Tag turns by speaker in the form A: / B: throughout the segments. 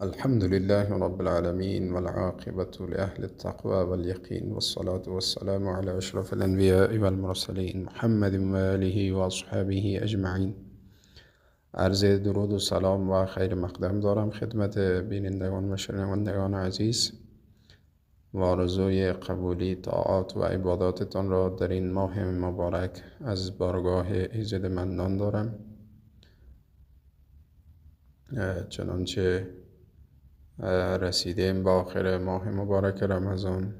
A: الحمد لله رب العالمين والعاقبة لأهل التقوى واليقين والصلاة والسلام على أشرف الأنبياء والمرسلين محمد وآله وأصحابه أجمعين. عرض درود و سلام و خیر مقدم دارم خدمت بینندگان و شنوندگان عزیز و آرزوی قبولی طاعات و عباداتتان را در این ماه مبارک از بارگاه ایزد منان دارم. چنانچه رسیدیم به آخر ماه مبارک رمضان،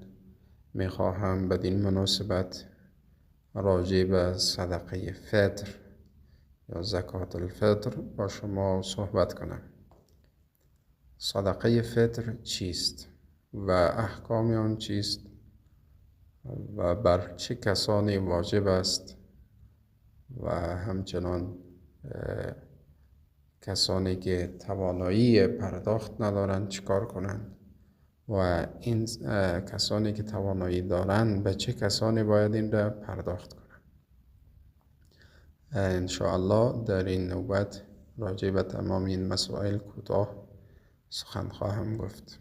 A: میخواهم بدین مناسبت راجع به صدقه فطر یا زکات الفطر با شما صحبت کنم. صدقه فطر چیست و احکام آن چیست و بر چه کسانی واجب است و همچنان کسانی که توانایی پرداخت ندارند چیکار کنند و این کسانی که توانایی دارند به چه کسانی باید این را پرداخت کنند. انشاءالله در این نوبت راجع به تمام این مسائل کوتاه سخن خواهم گفت.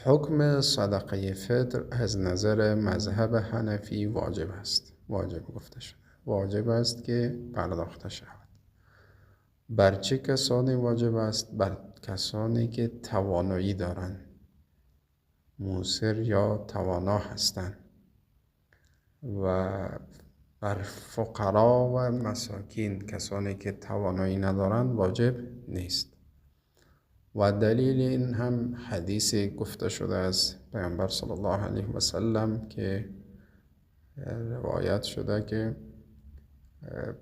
A: حکم صدقه فطر از نظر مذهب حنفی واجب است. واجب گفته شده، واجب است که پرداخته شود. بر چه کسانی واجب است؟ بر کسانی که توانایی دارند، موسر یا توانا هستند، و بر فقرا و مساکین، کسانی که توانایی ندارند، واجب نیست. و دلیل این هم حدیث گفته شده از پیامبر صلی الله علیه و سلم که روایت شده که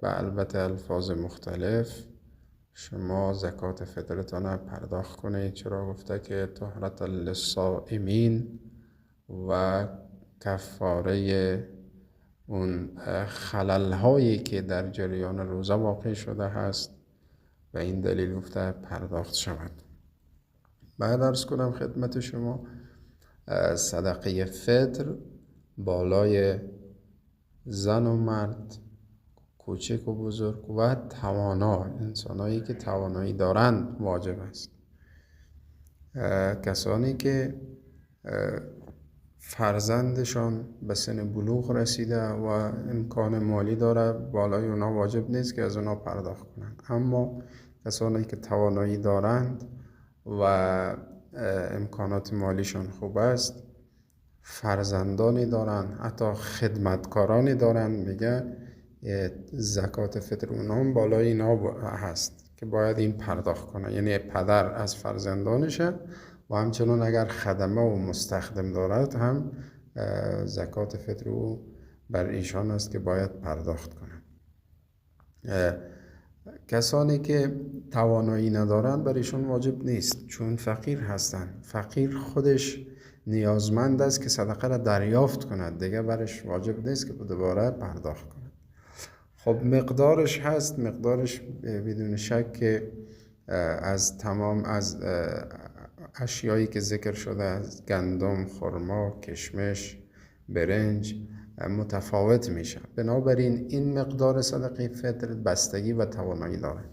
A: به البته الفاظ مختلف شما زکات فطرتان پرداخت کنید. چرا؟ گفته که طهرة للصائمین و کفاره اون خلل هایی که در جریان روزه واقع شده هست، و این دلیل گفته پرداخت شود. بعد عرض کنم خدمت شما صدقه فطر بالای زن و مرد، کوچک و بزرگ و توانا، انسانایی که توانایی دارند واجب است. کسانی که فرزندشان به سن بلوغ رسیده و امکان مالی داره، بالای اونا واجب نیست که از اونا پرداخت کنند. اما کسانی که توانایی دارند و امکانات مالیشان خوب است، فرزندانی دارند، حتی خدمتکارانی دارند، میگه زکات فطر اونها بالای اینا هست که باید این پرداخت کنه. یعنی پدر از فرزندانشه و همچنان اگر خدمه و مستخدم دارد هم زکات فطر او بر ایشان است که باید پرداخت کنه. کسانی که توانایی ندارند بر ایشان واجب نیست، چون فقیر هستند. فقیر خودش نیازمند است که صدقه را دریافت کند، دیگه برش واجب نیست که دوباره پرداخت کند. خب مقدارش هست، مقدارش بدون شک که از تمام از اشیایی که ذکر شده، از گندم، خرما، کشمش، برنج متفاوت میشه. بنابراین این مقدار صدقه فطر بستگی و توانایی داره.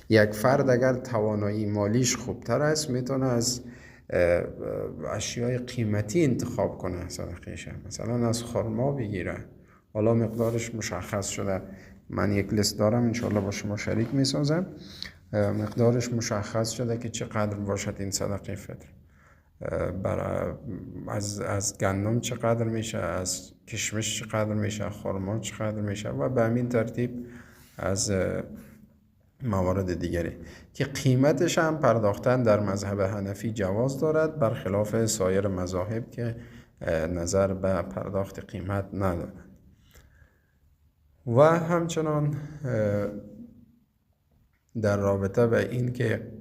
A: یک فرد اگر توانایی مالیش خوبتر است میتونه از اشیای قیمتی انتخاب کنه صدقه‌ش، مثلا از خرما بگیره. حالا مقدارش مشخص شده، من یک لیست دارم انشاءالله با شما شریک میسازم. مقدارش مشخص شده که چقدر باشد این صدقه فطر. از گندم چقدر میشه، از کشمش چقدر میشه، خرما چقدر میشه و به همین ترتیب از موارد دیگری که قیمتش هم پرداختن در مذهب حنفی جواز دارد، برخلاف سایر مذاهب که نظر به پرداخت قیمت ندارد. و همچنان در رابطه به این که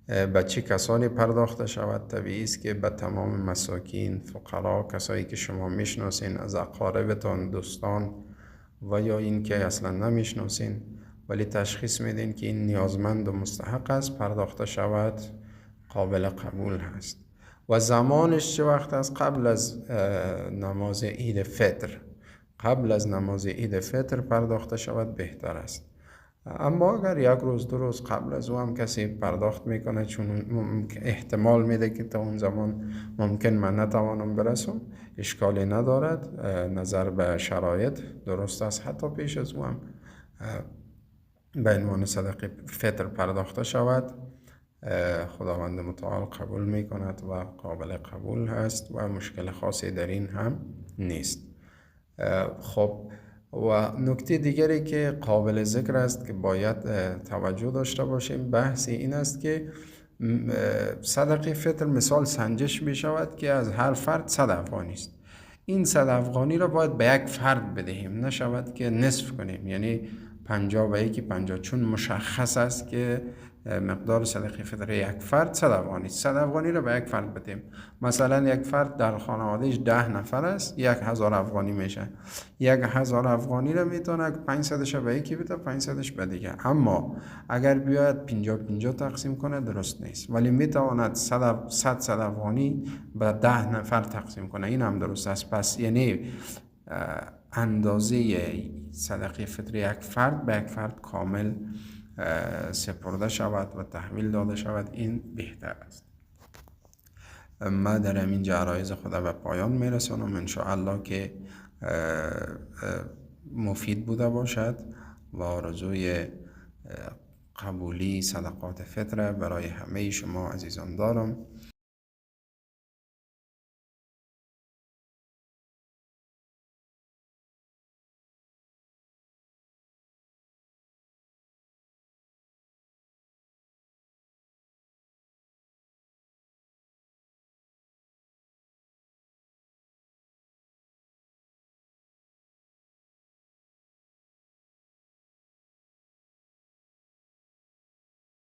A: به چه کسانی پرداخته شود، طبیعی است که به تمام مساکین، فقرا، کسایی که شما میشناسین از اقاربتان، دوستان و یا این که اصلا نمیشناسین ولی تشخیص میدین که این نیازمند و مستحق است، پرداخته شود، قابل قبول هست. و زمانش چه وقت است؟ قبل از نماز عید فطر. قبل از نماز عید فطر پرداخته شود بهتر است. اما اگر یک روز دو روز قبل از او هم کسی پرداخت میکنه، چون احتمال میده که تا اون زمان ممکن من نتوانم برسم، اشکالی ندارد. نظر به شرایط درست است حتی پیش از او هم به عنوان صدقه فطر پرداخته شود. خداوند متعال قبول می کند و قابل قبول هست و مشکل خاصی در این هم نیست. خب و نکته دیگری که قابل ذکر است که باید توجه داشته باشیم، بحث این است که صدقه فطر مثال سنجش می شود که از هر فرد 100 افغانی است. این 100 افغانی را باید به یک فرد بدهیم، نشود که نصف کنیم، یعنی 50 و یکی 50، چون مشخص است که مقدار صدقه فطر یک فرد 100 افغانی است. 100 افغانی را به یک فرد بدیم. مثلا یک فرد در خانوادهش 10 نفر است، 1000 افغانی میشه. 1000 افغانی را میتونه 500ش به یکی بده، 500ش به دیگه. اما اگر بیاید 50 تقسیم کنه درست نیست، ولی میتواند 100 افغانی به 10 نفر تقسیم کنه، این هم درست است. پس یعنی اندازه صدقه فطر یک فرد به یک فرد کامل سپرده شود و تحویل داده شود، این بهتر است. ما در همین عرایض خدا به پایان میرسانم، انشاءالله که مفید بوده باشد و آرزوی قبولی صدقات فطر برای همه شما عزیزان دارم.